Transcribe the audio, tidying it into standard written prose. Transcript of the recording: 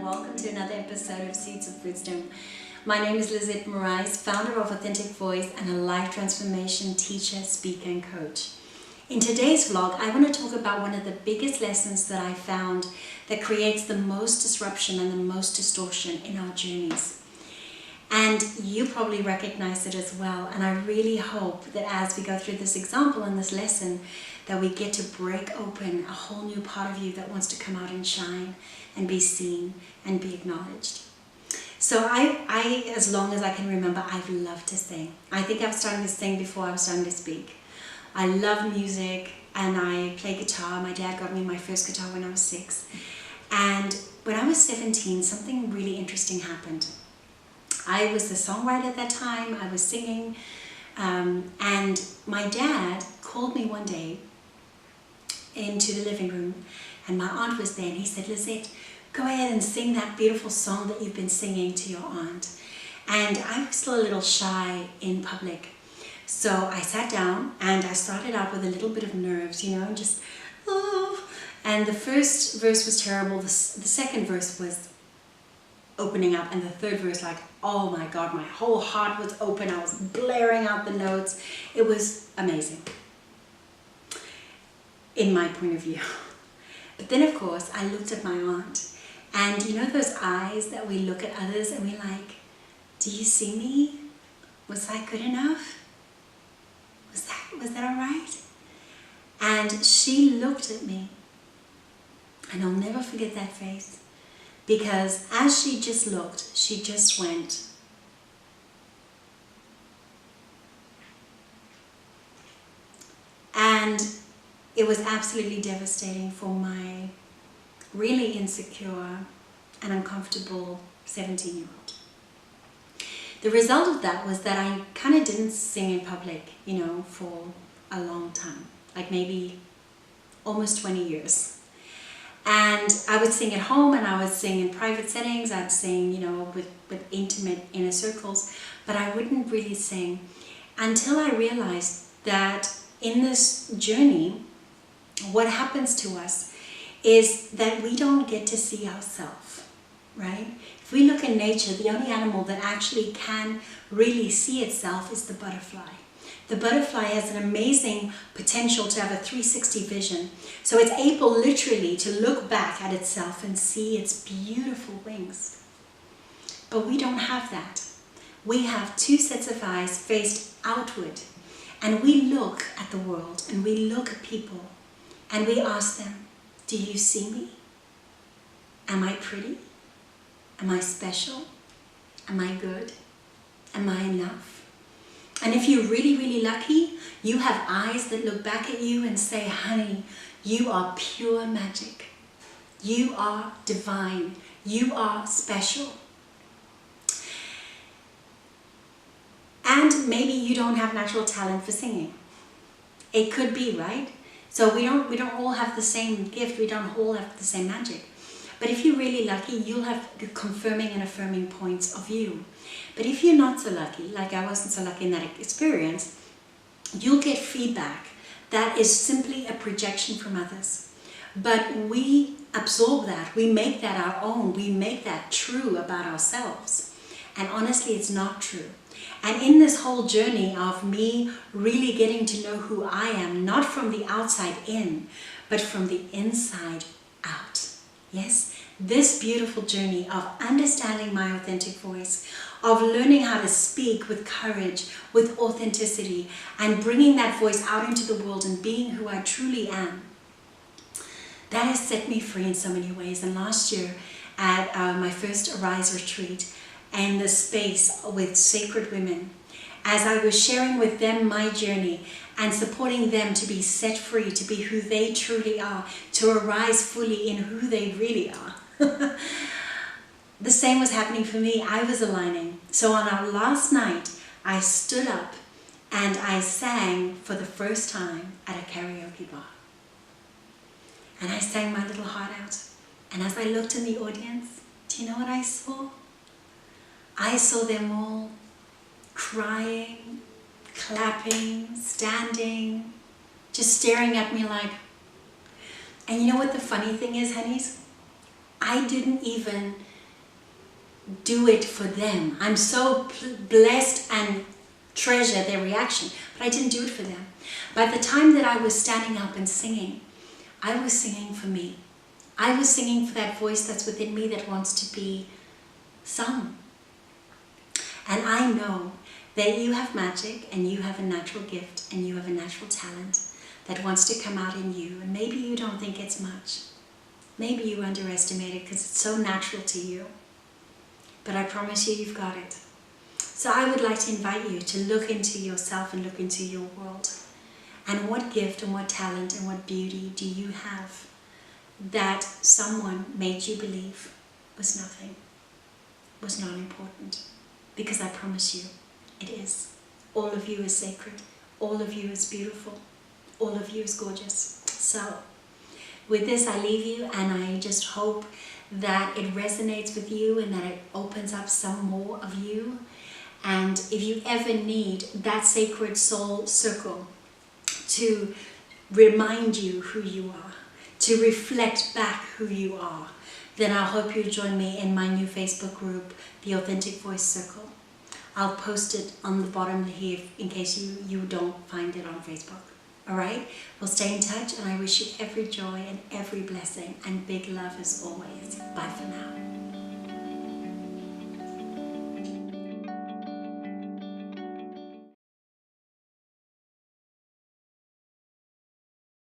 and welcome to another episode of Seeds of Wisdom. My name is Lizette Morais, founder of Authentic Voice and a life transformation teacher, speaker and coach. In today's vlog, I want to talk about one of the biggest lessons that I found that creates the most disruption and the most distortion in our journeys. And you probably recognize it as well. And I really hope that as we go through this example and this lesson, that we get to break open a whole new part of you that wants to come out and shine and be seen and be acknowledged. So I as long as I can remember, I've loved to sing. I think I've started to sing before I was starting to speak. I love music and I play guitar. My dad got me my first guitar when I was 6. And when I was 17, something really interesting happened. I was the songwriter at that time. I was singing. And my dad called me one day into the living room and my aunt was there and he said, "Lizette, go ahead and sing that beautiful song that you've been singing to your aunt." And I was still a little shy in public. So I sat down and I started out with a little bit of nerves, and just, oh. And the first verse was terrible. The second verse was opening up, and the third verse, like, oh my God, my whole heart was open. I was blaring out the notes. It was amazing in my point of view. But then, of course, I looked at my aunt, and you know those eyes that we look at others and we're like, do you see me? Was that good enough? Was that all right? And she looked at me, and I'll never forget that face, because as she just looked, she just went, and it was absolutely devastating for my really insecure and uncomfortable 17-year-old. The result of that was that I kind of didn't sing in public, for a long time, like maybe almost 20 years. And I would sing at home and I would sing in private settings. I'd sing, with intimate inner circles, but I wouldn't really sing until I realized that in this journey, what happens to us is that we don't get to see ourselves, right? If we look in nature, the only animal that actually can really see itself is the butterfly. The butterfly has an amazing potential to have a 360 vision. So it's able literally to look back at itself and see its beautiful wings. But we don't have that. We have 2 sets of eyes faced outward. And we look at the world and we look at people and we ask them, do you see me? Am I pretty? Am I special? Am I good? Am I enough? And if you're really, really lucky, you have eyes that look back at you and say, honey, you are pure magic. You are divine. You are special. And maybe you don't have natural talent for singing. It could be, right? So we don't all have the same gift. We don't all have the same magic. But if you're really lucky, you'll have confirming and affirming points of view. But if you're not so lucky, like I wasn't so lucky in that experience, you'll get feedback that is simply a projection from others. But we absorb that, we make that our own, we make that true about ourselves. And honestly, it's not true. And in this whole journey of me really getting to know who I am, not from the outside in, but from the inside out. Yes, this beautiful journey of understanding my authentic voice, of learning how to speak with courage, with authenticity, and bringing that voice out into the world and being who I truly am, that has set me free in so many ways. And last year at my first Arise retreat and the space with sacred women, as I was sharing with them my journey and supporting them to be set free, to be who they truly are, to arise fully in who they really are. The same was happening for me. I was aligning. So on our last night, I stood up and I sang for the first time at a karaoke bar. And I sang my little heart out. And as I looked in the audience, do you know what I saw? I saw them all crying, clapping, standing, just staring at me like, and you know what the funny thing is, honeys? I didn't even do it for them. I'm so blessed and treasure their reaction, but I didn't do it for them. By the time that I was standing up and singing, I was singing for me. I was singing for that voice that's within me that wants to be sung. And I know that you have magic, and you have a natural gift, and you have a natural talent that wants to come out in you. And maybe you don't think it's much. Maybe you underestimate it because it's so natural to you. But I promise you, you've got it. So I would like to invite you to look into yourself and look into your world. And what gift and what talent and what beauty do you have that someone made you believe was nothing, was not important? Because I promise you, it is. All of you is sacred. All of you is beautiful. All of you is gorgeous. So with this, I leave you, and I just hope that it resonates with you and that it opens up some more of you. And if you ever need that sacred soul circle to remind you who you are, to reflect back who you are, then I hope you join me in my new Facebook group, the Authentic Voice Circle. I'll post it on the bottom here in case you don't find it on Facebook. Alright? We'll stay in touch, and I wish you every joy and every blessing and big love as always. Bye for now.